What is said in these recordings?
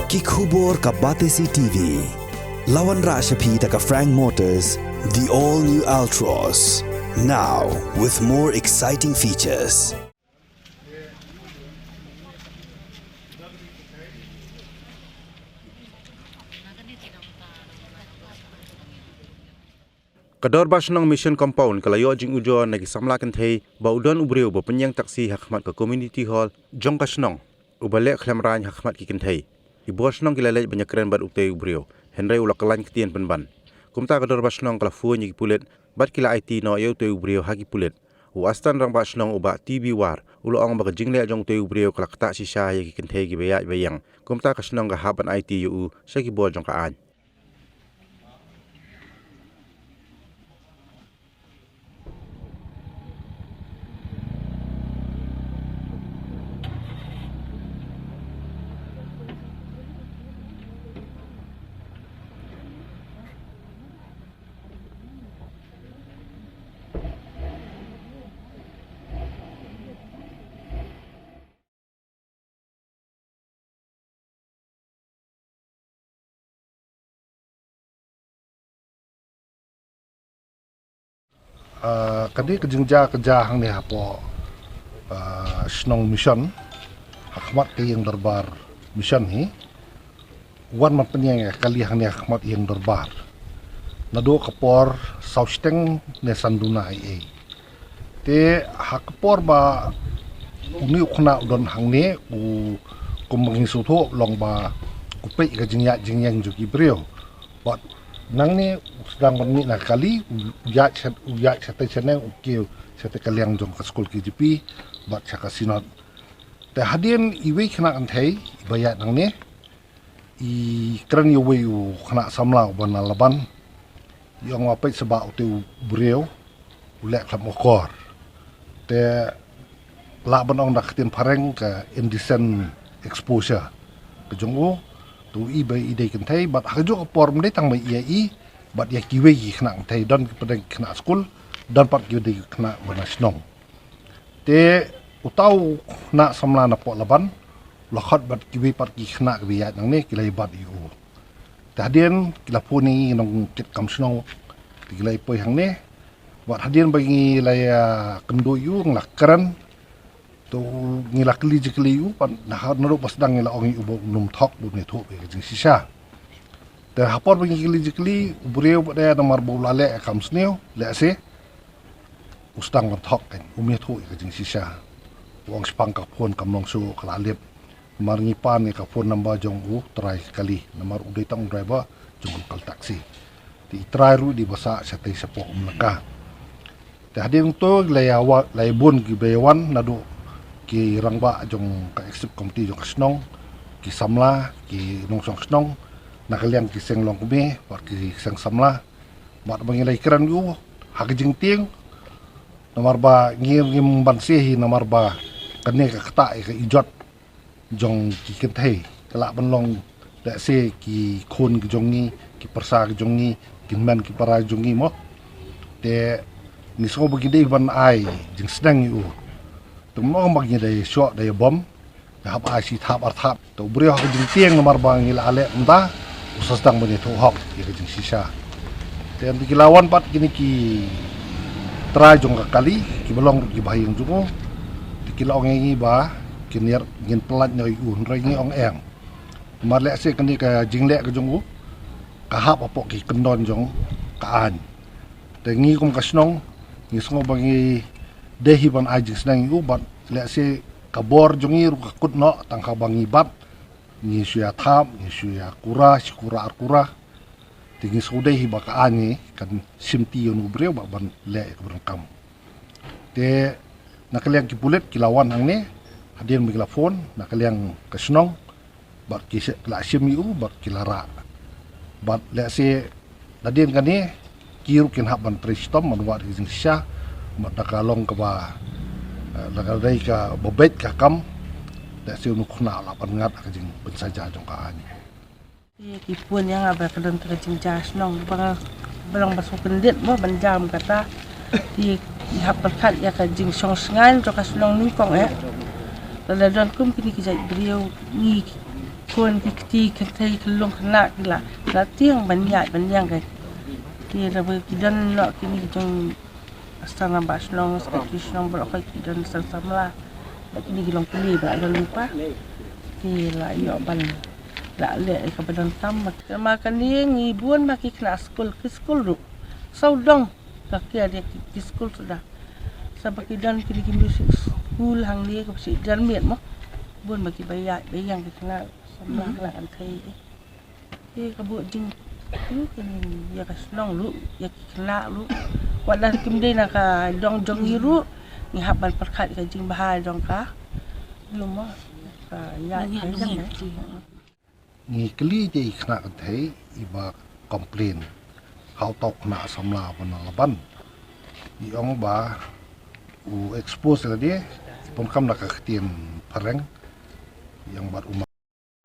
Kikubor ka Batesi TV. Lawan Rashapi taka Frank Motors, the all-new Altros. Now, with more exciting features. Kador Basnong Mission Compound kalayo jing ujo nagi samlakan thei ba udon ubreu ba penyang taksi hakmat ka community hall jong kasnong ubale khlamran hakmat ki kenthei I bosnong kilalai banyak keren bad ukte ubreu henry ulakalan ketien penban kumta kador Basnong kala fu nyi pulet bad kila IT no yo te ubreu haki pulet u astan rang Basnong uba TV war ulo ang ba jingle jong te ubreu kala kata sisa ya ki kenthei ki beya bayang kumta kasnong ga haban IT yu sa ki bol jong ka an kadi kerja hang ni hapo snong mission hakmat ke yang darbar mission ni wan man penyang kali hang ni hakmat yang darbar nado kapor sausteng ne sanduna ai te hakpor ba uni khna udon hang ni u kumangi sutho long ba kupe ka jingyang juki brio but nang ni sedang berni nak kali ujak sate uki sate kaliang jong ke skol KGP bat chaka sinot te hadien iwe khna an thai bayat nang ni I kran yo we khna samla ban laban yong wapai seba utu breu ulek kham okor te la banong dak tin pareng ka indecent exposure ke jongo tu I bai ide kan thai bat hajo por mde tang bai I bat ya kiwe khna thai don pedang khna skul don pat kiwe khna banasnong te utau na samla na po laban lakhat bat kiwe pat ki khna biya nang ne kilai bat yu tadien kila puni nong kit kam snong kilai poi hang ne bat hadien bagi laya kendo yu ngakran tu ngila kli jikli u pan nah naro pasdang ngila ongi ubo num thok bu ne thok be jing sisa te hapor bagi kli jikli ubreu pada namar bu lale kam sneu le se ustang thok kan umi thok ke jing sisa wong spang ka phone kam long su kala lep mar ngi pan ni ka phone number jong u try kali namar udai tang driver jong kal taksi ti try ru di basa satai sapo umlaka te hadin to layawa laibun gi bewan nadu ki rangba jong ka executive committee jong snong ki samla ki nongsong snong nakaliang ki seng long kume war ki seng samla mat bangilai kran yu hagijing ting nomor ba ngim bansehi nomor ba kane ka kata ka ijot jong ki kenthei kala banlong da se ki khon ki jong ni ki persa ki jong ni ki man ki para jong ni mo te ni so bagide ban ai jing sedang yu tumong magnya day shot day bom hab asi thap arthap to brio ha jing tieng nomor bang ila ale mta usas dang bani to hok ki jing sisa ten ki lawan pat kini ki try jong ka kali ki belong ki bahing jungo ki laong ngi ba ki ner ngin pelat nyoi un rai ngi ong eng mar le se kini ka jing le ka jungo ka hap apok ki kendon jong ka an te ngi kum ka snong ngi sngo bangi dehi ban ajing sedang yu bat le se kabor jongi ru kakut no tang ka bangi bat ni suya thap ni suya kura arkura tingi sudehi baka ani kan simti yo nubreu ba ban le berkam te nakaliang ki pulet kilawan hang ne hadien mi phone nakaliang kasnong bat ki la sim yu bat kilara bat le se hadien kan ni kiru kin haban prestom man wat jing sha mat nakalong ka ba lagadai ka bobet ka kam da siu nu khna la pan ngat ka jing pensaja jong ka ani ki pun yang aba kadang terjing jas nong bang belang basuk pendit mo banjam kata di hap berkat ya ka jing song sengan to ka slong ning kong lada don kum kini ki jai beliau ni pun ti kai kelong kena la tiang banyak kai ti rabe kidan no kini jong astana basnong skisnong bro kai kidan samla kini gilong pili ba lupa ti la yo ban la le ka badan tam makan ni ngibun maki kena school ru saudong ka kia dia di school sudah sabak kidan kini music school hang ni ka si jan miet mo bun bagi bayang kita sama lah antai ka bu jing lu kini ya ka senong lu ya kena lu wadah kimde na ka dong iru ni haban perkat ka jing bahai dong ka belum mah ka ya jang ni keli je kena antai iba komplain hau tok na samla ban iong ba u expose dia pun kam nak ketien pareng yang bar umat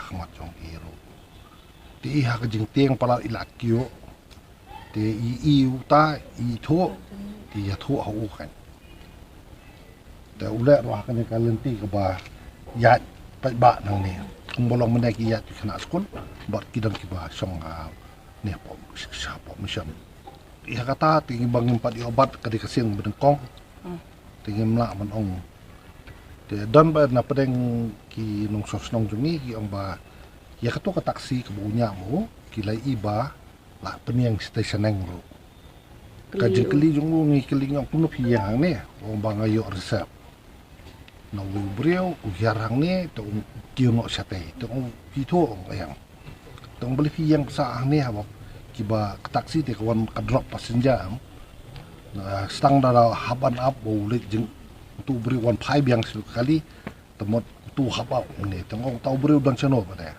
khmat jong iro ti ha ka jing teng pala ilakio te i uta i tho ti ya tho au kan te ule ro ha kan ka lenti ka ba ya pa ba nang ni kum bolong mena ki ya khna skul bar ki dang ki ba song ha ne po sha po mission i ha kata ti bangin pa di obat ka di kasing bedengkong tingin mla man ong te don ba na pedeng ki nong sos nong jungi ki ong ba ya kato ka taksi ke bunya mo ki lai iba la peniang stationeng ro ka jekli jungu ngi kili ngong kuno piang ne ong ba ngayo resep no breu u yarang ne to ki no sate to ong ki to ong yang to beli piang sa ne ha ki ba taksi te kawan ka drop passenger na stang da haban up boleh jeng tu beri wan pai biang sekali temot tu haba ni tengok tahu beri dan channel pada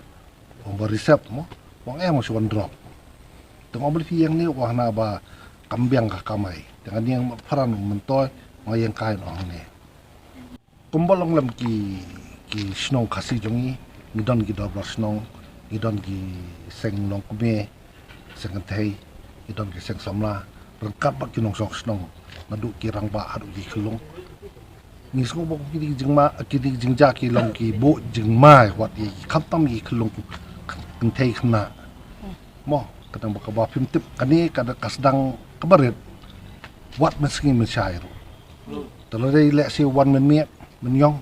orang berisep mo orang masih wan drop tengok beli yang ni wah na ba kambiang ka kamai dengan yang peran mentoy yang kain orang ni kumbalong lam ki snong kasi jongi ngidon ki doblar snong ngidon ki seng long kume seng thai ngidon ki seng samla rengkat bak kinong sok snong nadu kirang ba adu ki kelong ni so bok ki jingja ki long ki bo jingma wat i khatam ki kelong kin thai khna mo kadang bak ba phim tip kani kada kasdang kabaret wat meski mensyai ro telai le si wan men yong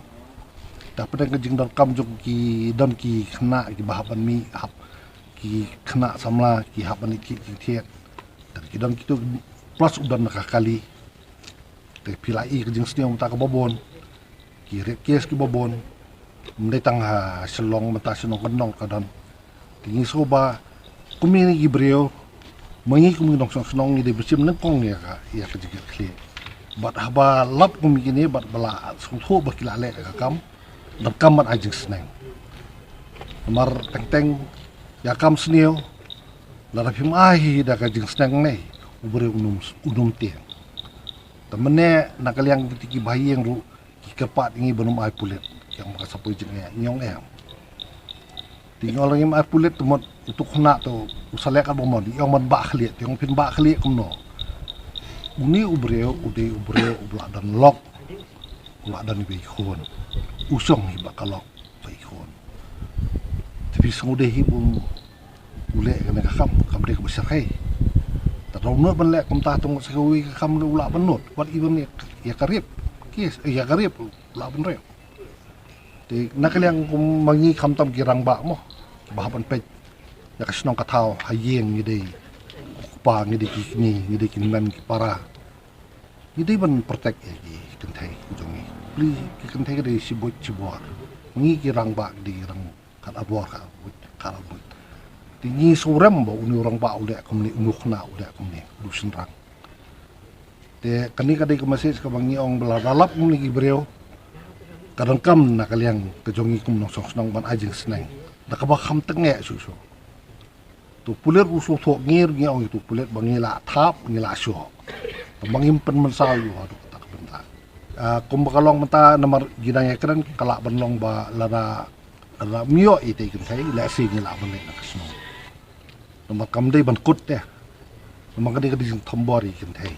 ta pada jing don kam jong ki don ki khna ki bahaban mi hap ki khna samla ki haban ki thiet ki don kitu plus udan kali te pilai ke jing sniom ta ka bobon ki rekes ki bobon mendai tang ha selong mata senong kenong kadon tingi soba kumini ki breo mangi kumi dong senong ni de besim nengkong ni ka ya ke jik kli bat haba lap kumi kini bat bala sungtho bakila le ka kam dap kam mat ajing sneng mar teng ya kam snio la rapim ahi da ka jing sneng nei ubure unum tiang temene nakaliang kitiki bayi yang ru ki kepat ini benum ai pulet yang maka sapu jengnya nyong tinggal lagi ai pulet temot untuk kena tu usalek ka bomon yang man ba khliet yang pin ba khliet kumno uni ubreo ubla dan lok ula dan bi khon usong hi ba kalok bi khon tapi sengude hi bum ule kana kam de ko besar Rau nak benlek kumtah tunggu sekali kamu ulak benut. Buat ibu ni ya karib, kis ya karib ulak benrek. Di nak yang kumangi kamtam kirang bak mo, bahapan pej ya kesenong katau hayeng ngide, kupa ngide kini ngide kinman kipara. Ngide ban protect ya kentai jongi. Beli kentai ngide sibut cibuar, mangi kirang bak di kirang kat abuar kat abut. Tinggi sorem ba uni orang ba udah kemni unukna udah kemni dusun rang. Te kani kadai kemasih kabangi ong belalap muni gibreo. Kadang kam nak kalian kejongi kum nong sonong ban ajing seneng. Dak ba kham tenge susu. Tu pulet usu thok ngir ngi ong itu pulet bangi la thap ngi la syo. Bangi pen mensal yu adu tak bentar. Kum bakalong menta nomor gidang ekran kalak benlong ba lara mio ite kentai la si ngi la benle nak senong. Nomor kam dai ban kut ya. Nomor kadai kadai tombori kentai.